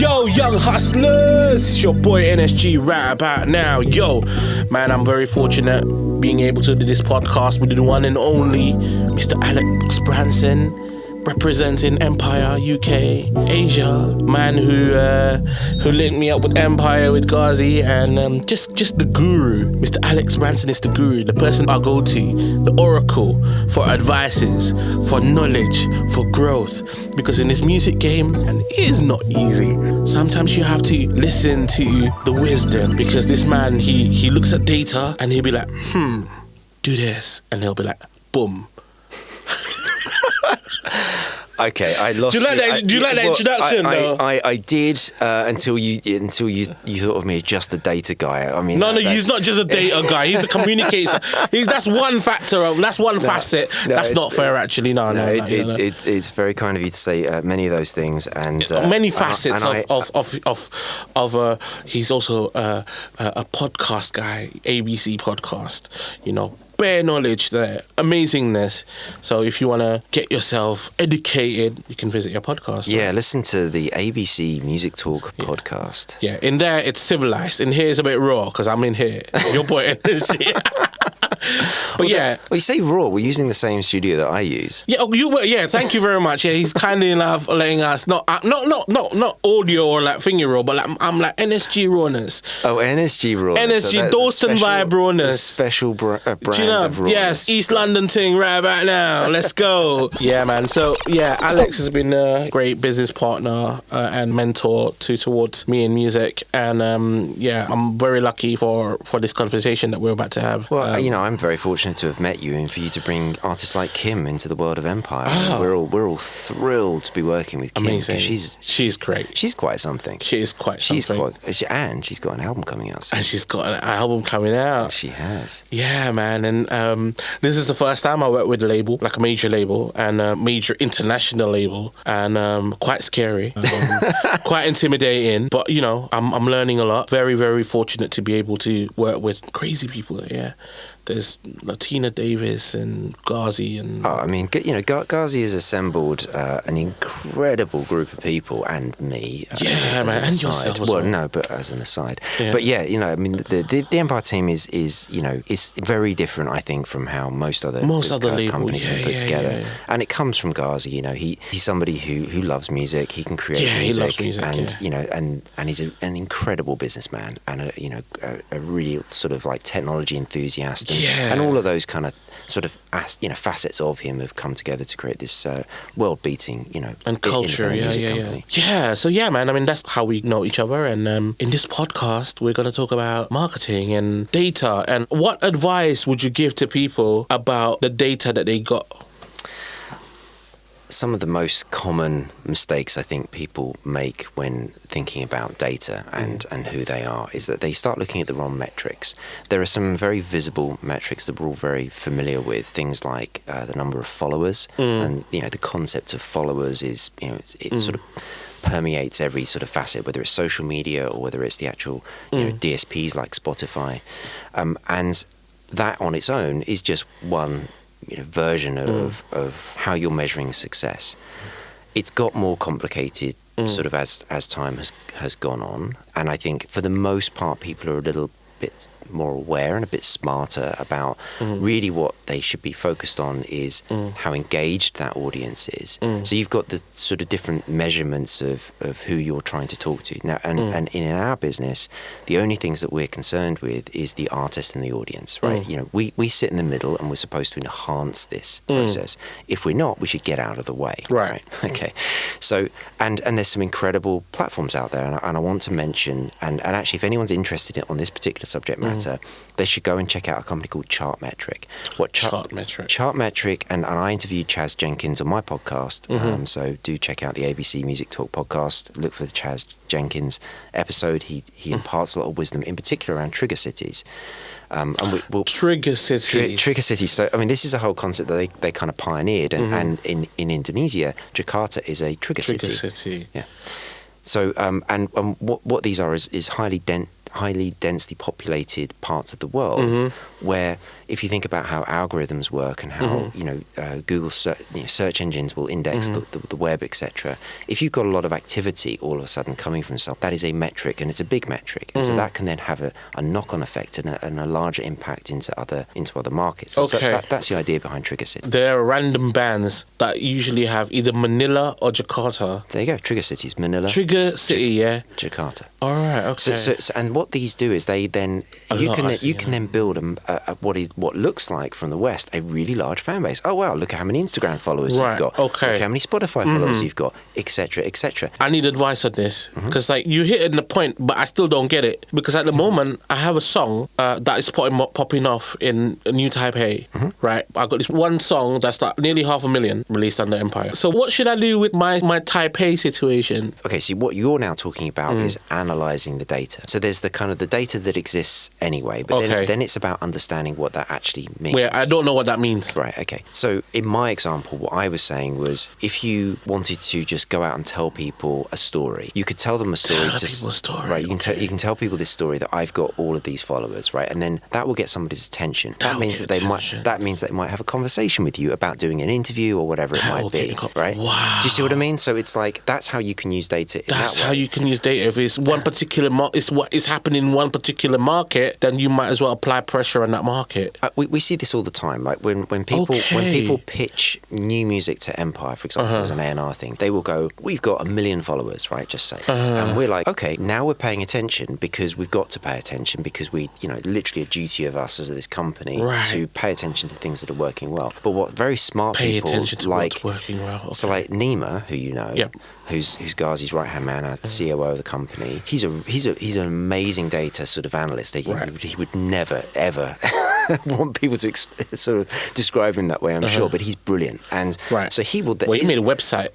Yo, young hustlers, it's your boy NSG right about now. Yo, man, I'm very fortunate being able to do this podcast with the one and only Mr. Alex Branson, representing Empire UK Asia, man who linked me up with Empire with Ghazi, and just the guru. Mr. Alex Branson is the guru, the person I go to, the oracle for advices, for knowledge, for growth. Because in this music game, and it is not easy, sometimes you have to listen to the wisdom, because this man, he looks at data and he'll be like, do this, and he'll be like, boom. Okay, I lost. Do you like that introduction? I did until you thought of me as just the data guy. I mean, no, he's not just a data guy. He's a communicator. That's one factor. That's one facet. That's not fair, actually. No. It's very kind of you to say many of those things, and many facets of. He's also a podcast guy, ABC podcast. You know. Bare knowledge there, amazingness. So if you want to get yourself educated, you can visit your podcast. Yeah, right? Listen to the ABC Music Talk podcast. Yeah, in there it's civilized. In here it's a bit raw because I'm in here. Your boy energy. But well, you say raw. We're using the same studio that I use. Yeah, yeah. Thank you very much. Yeah, he's kindly enough letting us not audio or like finger raw, but I'm like NSG rawness. Oh, NSG rawness. NSG so Dalston vibe rawness. Special brand. Do you know? Of rawness. Yes, East London thing right about now. Let's go. Yeah, man. So yeah, Alex has been a great business partner and mentor towards me in music, and I'm very lucky for this conversation that we're about to have. Well, I'm very fortunate to have met you, and for you to bring artists like Kim into the world of Empire. Oh. We're all thrilled to be working with Kim. Amazing. She's great. She's quite something. She is quite something. And she's got an album coming out soon. And she's got an album coming out. She has. Yeah, man. And this is the first time I worked with a label, like a major label, and a major international label, and quite scary, quite intimidating. But I'm learning a lot. Very, very fortunate to be able to work with crazy people. Yeah. There's Latina Davis and Ghazi and... Oh, I mean, Ghazi has assembled an incredible group of people, and me. Yeah, man, and yourself as well. No, but as an aside. Yeah. But yeah, I mean, the Empire team is very different, I think, from how most other companies have been put together. Yeah. And it comes from Ghazi. He's somebody who loves music. He can create music. He loves music. And he's an incredible businessman, and a really sort of like technology enthusiast. And all of those kind of sort of facets of him have come together to create this world-beating, and culture, company. Yeah. So man, I mean, that's how we know each other. And in this podcast, we're going to talk about marketing and data. And what advice would you give to people about the data that they got? Some of the most common mistakes I think people make when thinking about data and who they are is that they start looking at the wrong metrics. There are some very visible metrics that we're all very familiar with, things like the number of followers, and the concept of followers is it sort of permeates every sort of facet, whether it's social media or whether it's the actual DSPs like Spotify, and that on its own is just one version of how you're measuring success. It's got more complicated sort of as time has gone on, and I think for the most part people are a little bit more aware and a bit smarter about really what they should be focused on is how engaged that audience is. So you've got the sort of different measurements of who you're trying to talk to. Now, and in our business, the only things that we're concerned with is the artist and the audience, right? We sit in the middle and we're supposed to enhance this process. If we're not, we should get out of the way. Right. Okay. So, and there's some incredible platforms out there, and I want to mention, and actually if anyone's interested on this particular subject matter, they should go and check out a company called Chartmetric. Chartmetric, and I interviewed Chaz Jenkins on my podcast, so do check out the ABC Music Talk podcast. Look for the Chaz Jenkins episode. He imparts a lot of wisdom, in particular around trigger cities. And we'll trigger cities. Trigger cities. So, I mean, this is a whole concept that they kind of pioneered, and in Indonesia, Jakarta is a trigger city. Trigger city. Yeah. So, and what these are is highly highly densely populated parts of the world where if you think about how algorithms work and how Google search engines will index the web, etc. If you've got a lot of activity all of a sudden coming from something, that is a metric, and it's a big metric, and so that can then have a knock-on effect and a larger impact into other markets. And so that's the idea behind Trigger City. There are random bands that usually have either Manila or Jakarta. There you go, Trigger Cities, Manila. Trigger City, yeah. Jakarta. All right, okay. So and what these do is they then you can then build what looks like from the West a really large fan base. Oh wow, look at how many Instagram followers you've got. Okay. Look how many Spotify followers you've got, etc., etc. I need advice on this because like you hit the point, but I still don't get it because at the moment I have a song that is popping off in New Taipei, right? I got this one song that's like nearly 500,000 released under Empire. So what should I do with my Taipei situation? Okay, so what you're now talking about is analysing the data. So there's the kind of the data that exists anyway, but then it's about understanding what that actually means. Where I don't know what that means. Right, okay. So in my example, what I was saying was if you wanted to just go out and tell people a story, you could tell them a story. Right, you can tell people this story that I've got all of these followers, right? And then that will get somebody's attention. That means that they might have a conversation with you about doing an interview or whatever it might be, right? Wow. Do you see what I mean? So it's like that's how you can use data. That's how you can use data. If it's one particular it's what is happening in one particular market, then you might as well apply pressure on that market. We see this all the time. Like when people pitch new music to Empire, for example, as an A&R thing, they will go, "We've got 1 million followers, right? Just say," and we're like, "Okay, now we're paying attention because we've got to pay attention because we, literally a duty of us as this company to pay attention to things that are working well." But what very smart people attention to like what's working well. Okay. So like Nima, who you know. Yep. Who's Ghazi's right hand man, COO of the company. He's an amazing data sort of analyst. He would never ever want people to sort of describe him that way. I'm sure, but he's brilliant, and so he will. Well, he made a website.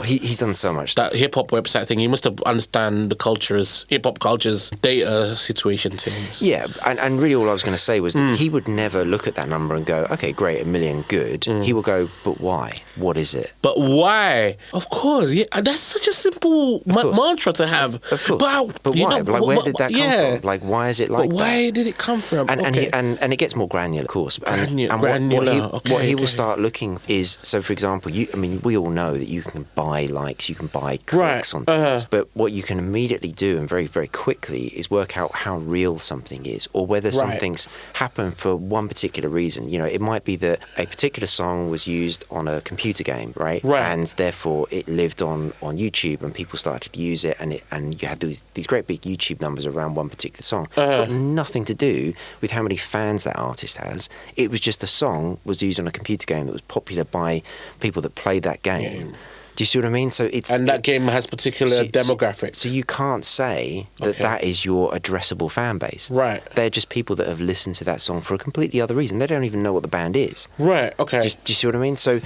He's done so much. That hip hop website thing. He must have understand the hip hop culture's data situation things. Yeah, and really all I was going to say was that he would never look at that number and go, "Okay, great, 1 million, good." He will go, "But why? What is it?" But why? Of course. Yeah, that's such a simple mantra to have. Of course. But why? Like, where did that come from? Like, why is it like that? Why did it come from? And it gets more granular, of course. What he will start looking is, so for example, we all know that you can buy likes, you can buy clicks on things, but what you can immediately do and very, very quickly is work out how real something is or whether something's happened for one particular reason. It might be that a particular song was used on a computer game, right? And therefore it lived on YouTube and people started to use it and you had these great big YouTube numbers around one particular song. It's got nothing to do with how many fans that artist has. It was just a song was used on a computer game that was popular by people that played that game. Do you see what I mean? So that game has particular demographics. So you can't say that is your addressable fan base. Right. They're just people that have listened to that song for a completely other reason. They don't even know what the band is. Right. Okay. Do you see what I mean? So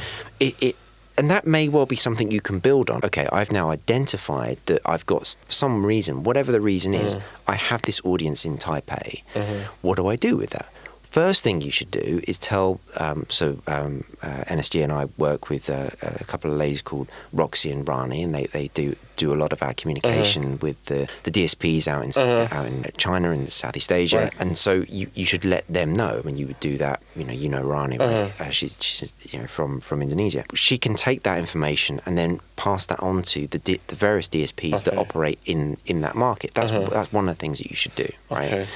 and that may well be something you can build on. Okay, I've now identified that I've got some reason, whatever the reason is, I have this audience in Taipei. What do I do with that? First thing you should do is tell, NSG and I work with a couple of ladies called Roxy and Rani, and they do a lot of our communication with the DSPs out in China and Southeast Asia, and so you should let them know. I mean, you would do that. You know Rani, right? She's from Indonesia. She can take that information and then pass that on to the various DSPs that operate in that market. That's one of the things that you should do, right? Okay.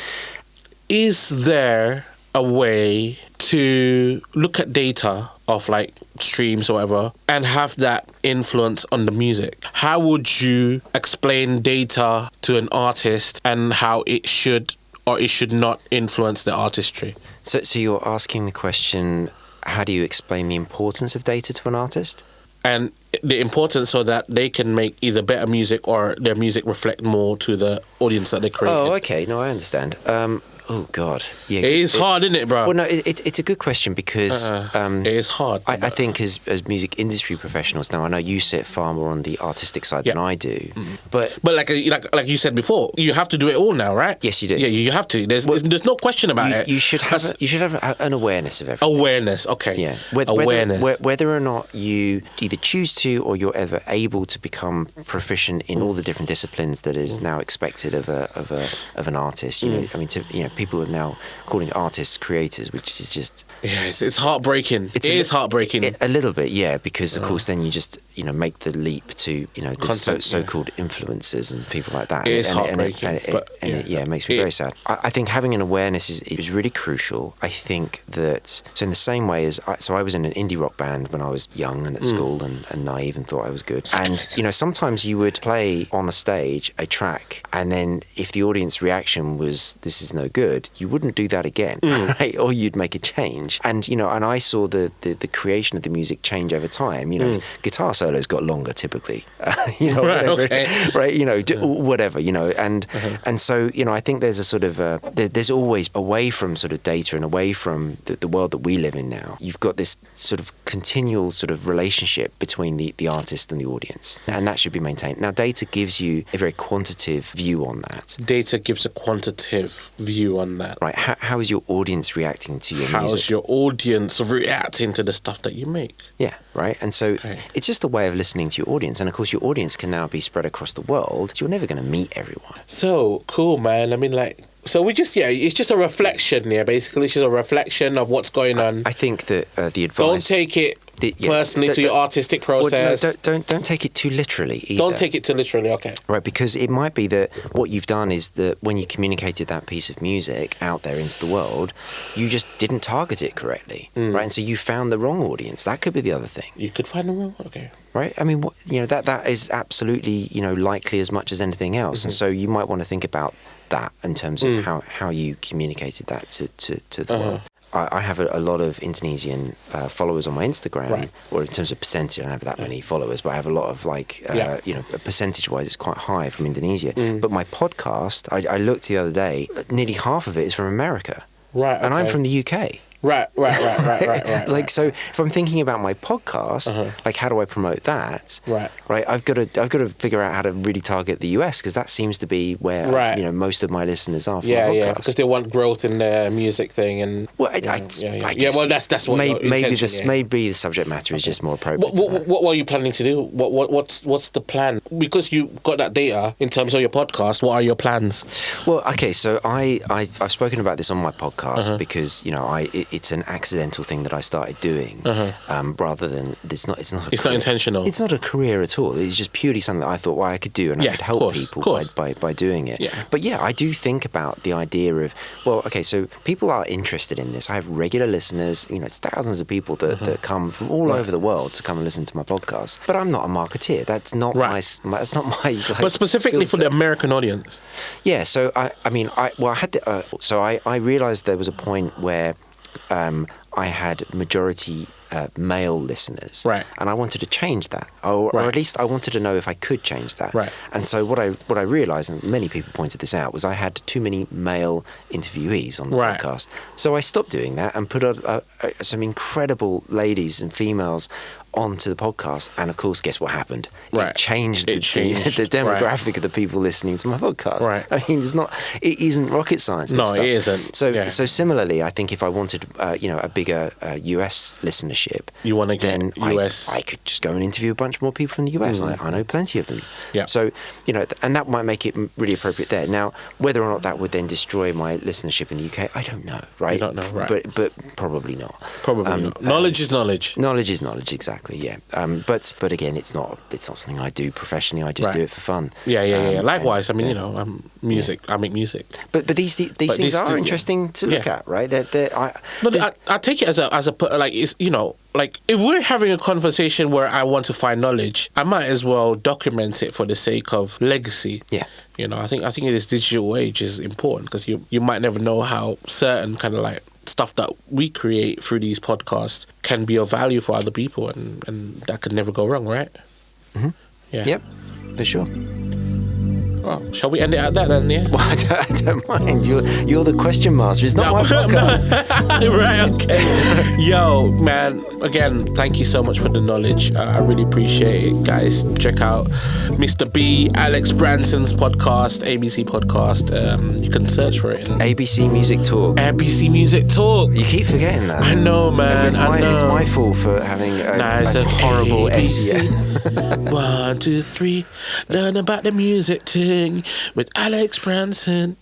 Is there a way to look at data of like streams or whatever and have that influence on the music? How would you explain data to an artist and how it should or it should not influence the artistry? So you're asking the question, how do you explain the importance of data to an artist? And the importance so that they can make either better music or their music reflect more to the audience that they create. Oh, okay. No, I understand. Oh God, yeah. It is hard, isn't it, bro? Well, no, it's a good question because it is hard. I think as music industry professionals now, I know you sit far more on the artistic side than I do, but like you said before, you have to do it all now, right? Yes, you do. Yeah, you have to. There's no question about it. You should have an awareness of everything. Awareness, okay. Yeah, awareness. Whether or not you either choose to or you're ever able to become proficient in all the different disciplines that is now expected of an artist. You know, I mean, people are now calling artists creators, which is just it's heartbreaking. It is heartbreaking. A little bit, yeah, because of course then you just make the leap to the so-called influencers and people like that. It is heartbreaking, it makes me very sad. I think having an awareness is really crucial. I think that in the same way as I was in an indie rock band when I was young and at school and naive and thought I was good. And sometimes you would play on a stage a track, and then if the audience reaction was "this is no good," you wouldn't do that again, right? Or you'd make a change. And and I saw the creation of the music change over time. Guitar solos got longer typically, whatever, and so I think there's a sort of there's always, away from sort of data and away from the world that we live in now, you've got this sort of continual sort of relationship between the artist and the audience, and that should be maintained. Now, data gives you a very quantitative view on that. Data gives a quantitative view on that. Right. How is your audience reacting to your music? How is your audience reacting to the stuff that you make? Yeah, right. And so it's just a way of listening to your audience. And of course, your audience can now be spread across the world. You're never going to meet everyone. So cool, man. I mean, so we just, it's just a reflection, basically. It's just a reflection of what's going on. I think that the advice... Don't take it personally to your artistic process. Well, no, don't take it too literally either. Don't take it too literally, okay. Right, because it might be that what you've done is that when you communicated that piece of music out there into the world, you just didn't target it correctly, right? And so you found the wrong audience. That could be the other thing. You could find the wrong, okay. Right? I mean, that is absolutely, likely as much as anything else. And so you might want to think about that in terms of how you communicated that to the world. I have a lot of Indonesian followers on my Instagram, or in terms of percentage, I don't have that many followers, but I have a lot of percentage-wise, it's quite high from Indonesia. But my podcast, I looked the other day, nearly half of it is from America. Right. Okay. And I'm from the UK. Right. So if I'm thinking about my podcast, how do I promote that? Right. I've got to figure out how to really target the US, because that seems to be where most of my listeners are from my podcast. Yeah, because they want growth in the music thing, and I guess, well, that's what maybe the subject matter is just more appropriate. What were you planning to do? What's the plan? Because you got that data in terms of your podcast. What are your plans? Well, okay, so I've spoken about this on my podcast because it's an accidental thing that I started doing, rather than it's not intentional. It's not a career at all. It's just purely something that I thought I could do, and I could help people by doing it. Yeah. But I do think about the idea of, well, okay, so people are interested in this. I have regular listeners. It's thousands of people that come from all over the world to come and listen to my podcast. But I'm not a marketeer. That's not my. But specifically for the American audience. Yeah. So I realized there was a point where I had majority male listeners, right? And I wanted to change that, or at least I wanted to know if I could change that, right? And so what I realised, and many people pointed this out, was I had too many male interviewees on the podcast. So I stopped doing that and put some incredible ladies and females onto the podcast, and of course, guess what happened? Right. It changed the demographic of the people listening to my podcast. Right. I mean, it isn't rocket science. No, it isn't. So similarly, I think if I wanted, a bigger US listenership, you want to get US. I could just go and interview a bunch more people from the US. I know plenty of them. Yeah. So and that might make it really appropriate there. Now, whether or not that would then destroy my listenership in the UK, I don't know. Right. You don't know. Right. But probably not. Probably not. Knowledge is knowledge. Knowledge is knowledge. Exactly. Yeah. But again, it's not something I do professionally. I just do it for fun. Yeah. Likewise, I mean, music. I make music. But these things are interesting to look at, right? I take it as if we're having a conversation where I want to find knowledge, I might as well document it for the sake of legacy. Yeah. I think in this digital age is important, because you might never know how certain kind of stuff that we create through these podcasts can be of value for other people, and that could never go wrong, right? Mm-hmm. Yeah. Yep, for sure. Well, shall we end it at that then? Yeah. Well, I don't mind. You're the question master. It's not my podcast. Right, okay. Yo, man, again, thank you so much for the knowledge. I really appreciate it, guys. Check out Mr. B, Alex Branson's podcast, ABC podcast. You can search for it. ABC Music Talk. ABC Music Talk. You keep forgetting that. I know, man. It's my fault for having a horrible SEO. 1, 2, 3. Learn about the music thing with Alex Branson.